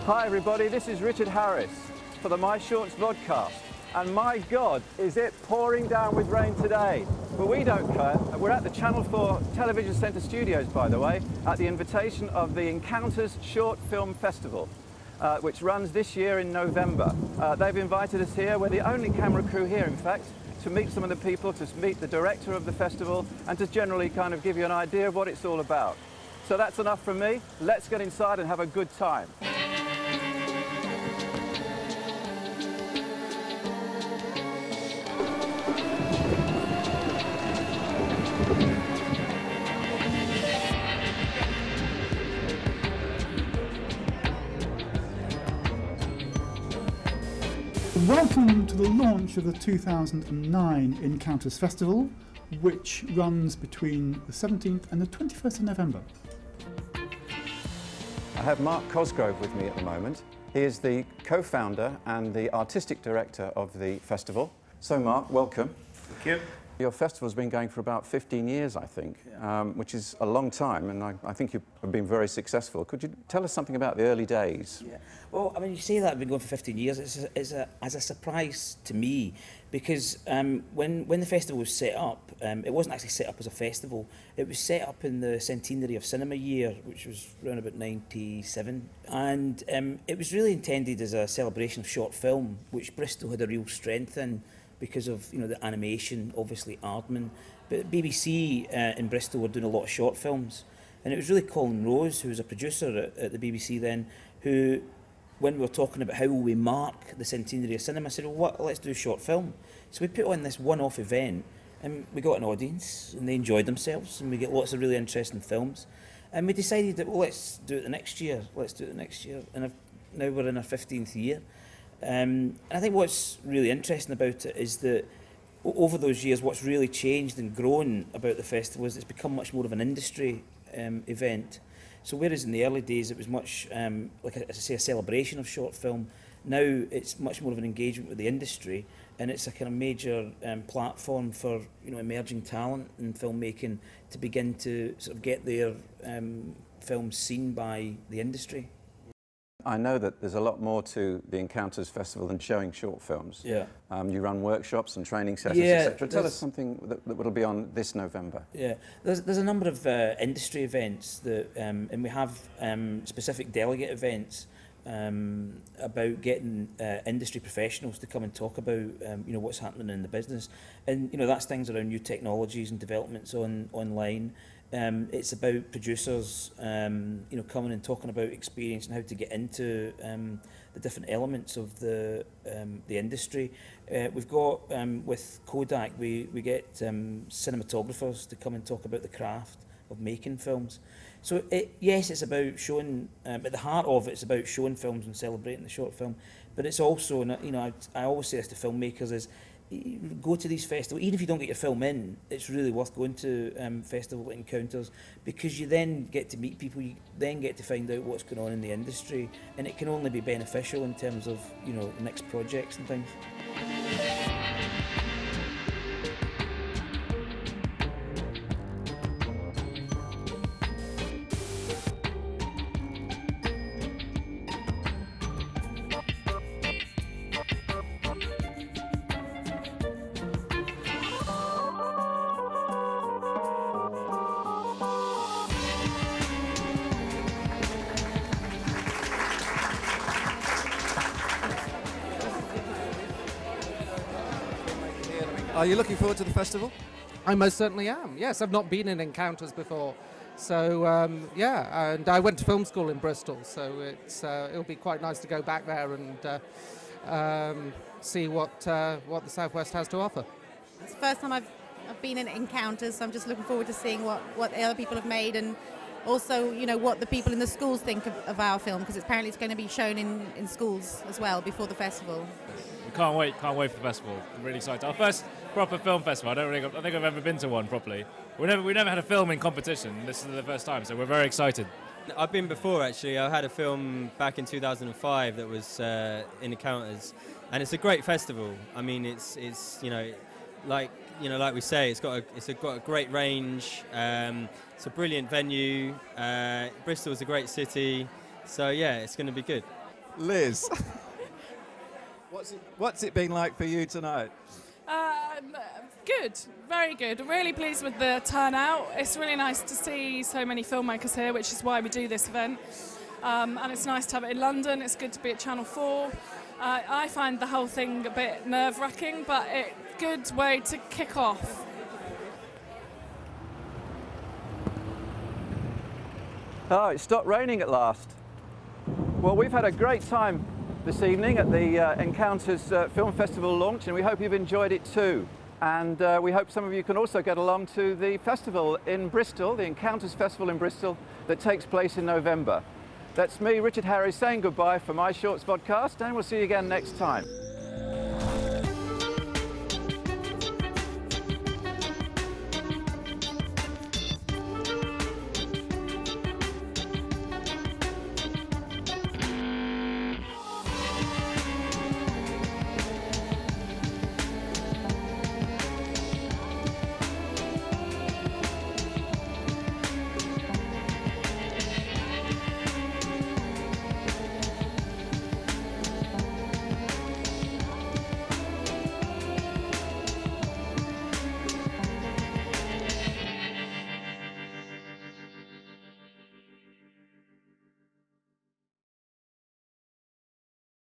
Hi everybody, this is Richard Harris for the MiShorts vodcast. And my God, is it pouring down with rain today. But we don't care. We're at the Channel 4 Television Centre Studios, by the way, at the invitation of the Encounters Short Film Festival, which runs this year in November. They've invited us here. We're the only camera crew here, in fact, to meet some of the people, to meet the director of the festival, and to generally kind of give you an idea of what it's all about. So that's enough from me. Let's get inside and have a good time. Welcome to the launch of the 2009 Encounters Festival, which runs between the 17th and the 21st of November. I have Mark Cosgrove with me at the moment. He is the co-founder and the artistic director of the festival. So Mark, welcome. Thank you. Your festival's been going for about 15 years, I think, which is a long time, and I think you've been very successful. Could you tell us something about the early days? Yeah. Well, I mean, you say that I've been going for 15 years. It's as a surprise to me, because when the festival was set up, it wasn't actually set up as a festival. It was set up in the centenary of cinema year, which was around about 97, and it was really intended as a celebration of short film, which Bristol had a real strength in, because of, you know, the animation, obviously Aardman, but BBC in Bristol were doing a lot of short films, and it was really Colin Rose, who was a producer at the BBC then, who, when we were talking about how will we mark the centenary of cinema, said, well, let's do a short film. So we put on this one-off event, and we got an audience, and they enjoyed themselves, and we get lots of really interesting films, and we decided that, well, let's do it the next year, and now we're in our 15th year. And I think what's really interesting about it is that over those years, what's really changed and grown about the festival is it's become much more of an industry event. So whereas in the early days it was much like as I say, a celebration of short film, now it's much more of an engagement with the industry, and it's a kind of major platform for, you know, emerging talent in filmmaking to begin to sort of get their films seen by the industry. I know that there's a lot more to the Encounters Festival than showing short films. Yeah. You run workshops and training sessions, etc. Tell us something that will be on this November. Yeah, there's a number of industry events that, and we have specific delegate events about getting industry professionals to come and talk about you know, what's happening in the business, and you know, that's things around new technologies and developments online. It's about producers, you know, coming and talking about experience and how to get into the different elements of the industry. We've got with Kodak, we get cinematographers to come and talk about the craft of making films. So yes, it's about showing. At the heart of it, it's about showing films and celebrating the short film. But it's also, you know, I always say this to filmmakers is, go to these festivals, even if you don't get your film in, it's really worth going to festival encounters, because you then get to meet people, you then get to find out what's going on in the industry, and it can only be beneficial in terms of, you know, next projects and things. Are you looking forward to the festival? I most certainly am. Yes, I've not been in Encounters before, so yeah. And I went to film school in Bristol, so it'll be quite nice to go back there and see what the Southwest has to offer. It's the first time I've been in Encounters, so I'm just looking forward to seeing what the other people have made, and also, you know, what the people in the schools think of our film, because apparently it's going to be shown in schools as well before the festival. Can't wait for the festival. I'm really excited. Our first proper film festival. I don't think I've ever been to one properly. We never had a filming competition. This is the first time, so we're very excited. I've been before, actually. I had a film back in 2005 that was in Encounters, and it's a great festival. I mean, it's like we say, it's got a great range. It's a brilliant venue. Bristol is a great city, so yeah, it's going to be good. Liz, what's it been like for you tonight? Good, very good. Really pleased with the turnout. It's really nice to see so many filmmakers here, which is why we do this event. And it's nice to have it in London. It's good to be at Channel 4. I find the whole thing a bit nerve-wracking, but it's a good way to kick off. Oh, it stopped raining at last. Well, we've had a great time this evening at the Encounters Film Festival launch, and we hope you've enjoyed it too. And we hope some of you can also get along to the festival in Bristol, the Encounters Festival in Bristol, that takes place in November. That's me, Richard Harris, saying goodbye for My Shorts podcast, and we'll see you again next time.